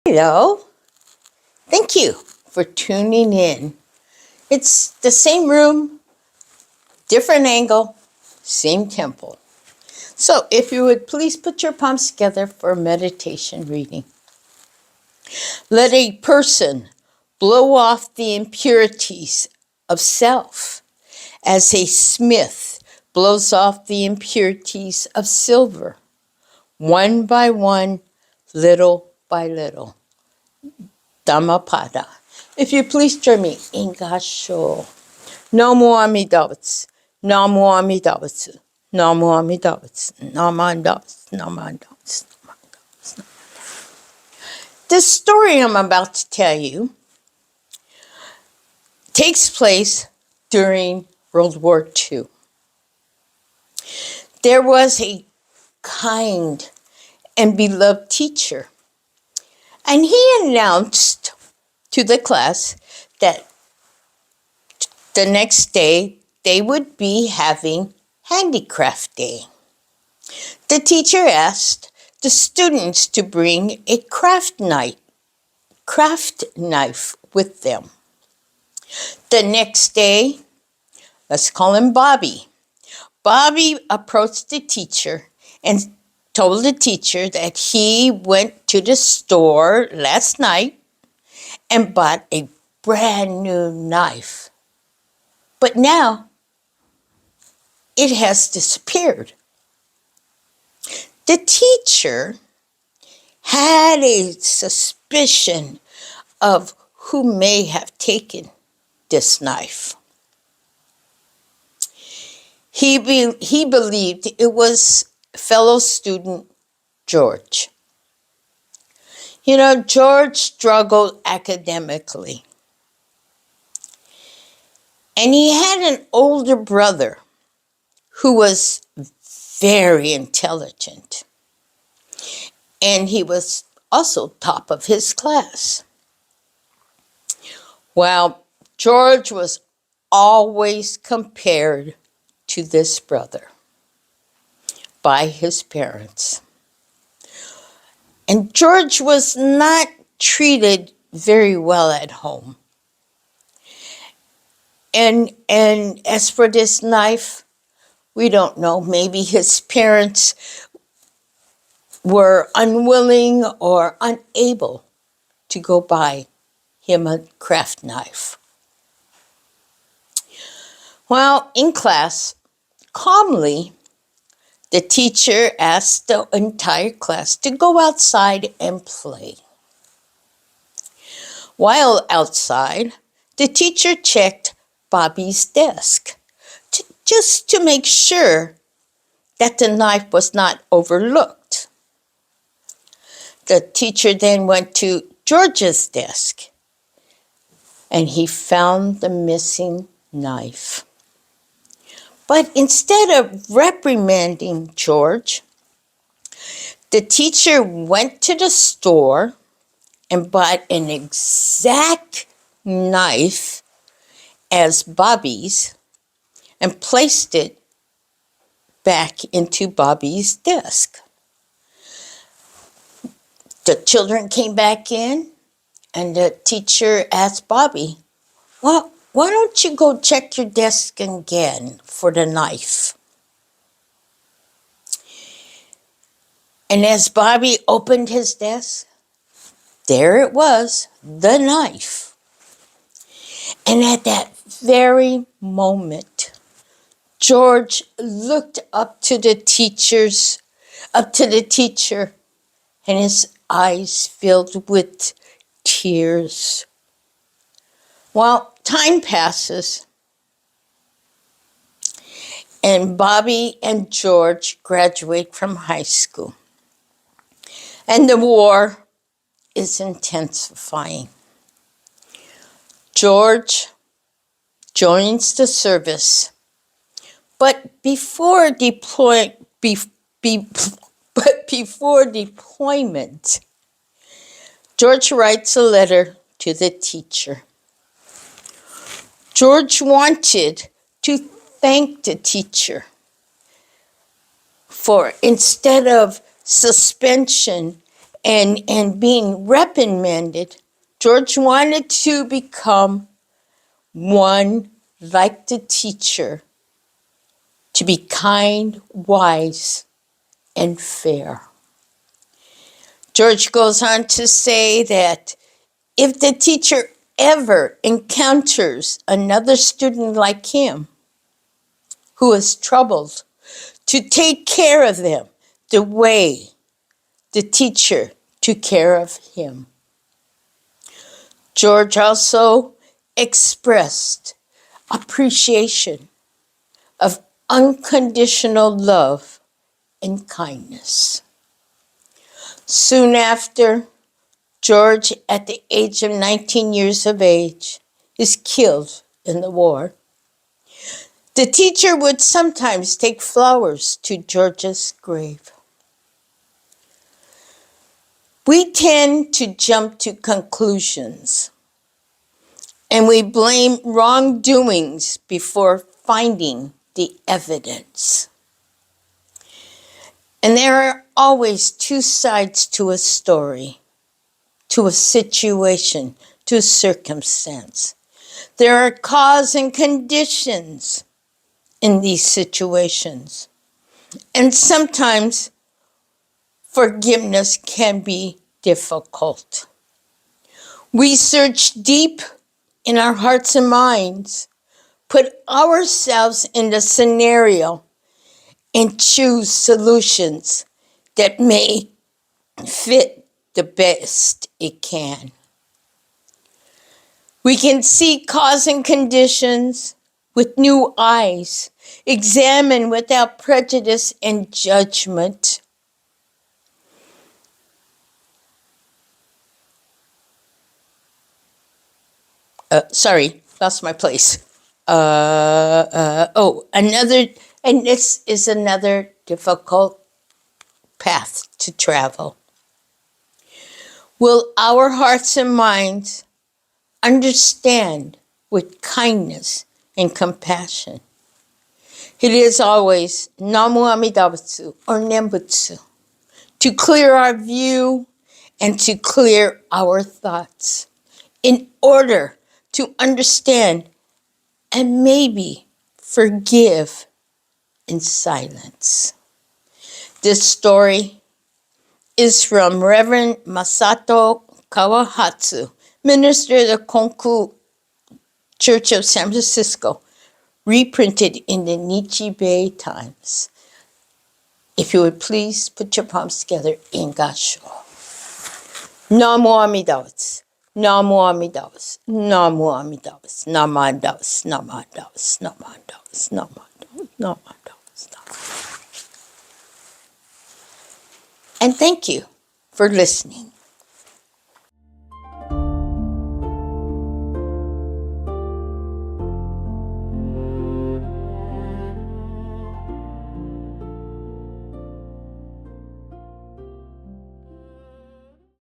Hello. Thank you for tuning in. It's the same room, different angle, same temple. So, if you would please put your palms together for meditation reading. Let a person blow off the impurities of self as a smith blows off the impurities of silver, one by one, little by little. Dhammapada. If you please join me in Gasho. Namo Amitabha. Namo Amitabha. Namo Amitabha. Namo Amitabha. Namo Amitabha. This story I'm about to tell you takes place during World War II. There was a kind and beloved teacher, and he announced to the class that the next day they would be having Handicraft Day. The teacher asked the students to bring a craft knife with them. The next day, let's call him Bobby. Bobby approached the teacher and told the teacher that he went to the store last night and bought a brand new knife. But now it has disappeared. The teacher had a suspicion of who may have taken this knife. He believed it was fellow student George. You know, George struggled academically. And he had an older brother who was very intelligent. And he was also top of his class. Well, George was always compared to this brother by his parents. And George was not treated very well at home. And as for this knife, we don't know. Maybe his parents were unwilling or unable to go buy him a craft knife. Well, in class, calmly, the teacher asked the entire class to go outside and play. While outside, the teacher checked Bobby's desk just to make sure that the knife was not overlooked. The teacher then went to George's desk and he found the missing knife. But instead of reprimanding George, the teacher went to the store and bought an exact knife as Bobby's and placed it back into Bobby's desk. The children came back in and the teacher asked Bobby, "Well, why don't you go check your desk again for the knife?" And as Bobby opened his desk, there it was, the knife. And at that very moment, George looked up to the teacher, and his eyes filled with tears. Well, time passes, and Bobby and George graduate from high school. And the war is intensifying. George joins the service, but before deployment, George writes a letter to the teacher. George wanted to thank the teacher for, instead of suspension and being reprimanded, George wanted to become one like the teacher, to be kind, wise, and fair. George goes on to say that if the teacher ever encounters another student like him who is troubled, to take care of them the way the teacher took care of him. George also expressed appreciation of unconditional love and kindness. Soon after, George, at the age of 19 years of age, is killed in the war. The teacher would sometimes take flowers to George's grave. We tend to jump to conclusions, and we blame wrongdoings before finding the evidence. And there are always two sides to a story, to a situation, to a circumstance. There are cause and conditions in these situations. And sometimes forgiveness can be difficult. We search deep in our hearts and minds, put ourselves in the scenario, and choose solutions that may fit the best it can. We can see cause and conditions with new eyes, examine without prejudice and judgment. Lost my place. And this is another difficult path to travel. Will our hearts and minds understand with kindness and compassion? It is always Namu Amida Butsu or Nembutsu to clear our view and to clear our thoughts in order to understand and maybe forgive in silence. This story is from Reverend Masato Kawahatsu, minister of the Konku Church of San Francisco, reprinted in the Nichibei Times. If you would please put your palms together in Gassho. Namu Amida Butsu. Namu Amida Butsu. Namu Amida Butsu. Namu Amida Butsu. Namu Amida Butsu. Namu Amida Butsu. Namu Amida Butsu. Namu Amida Butsu. And thank you for listening.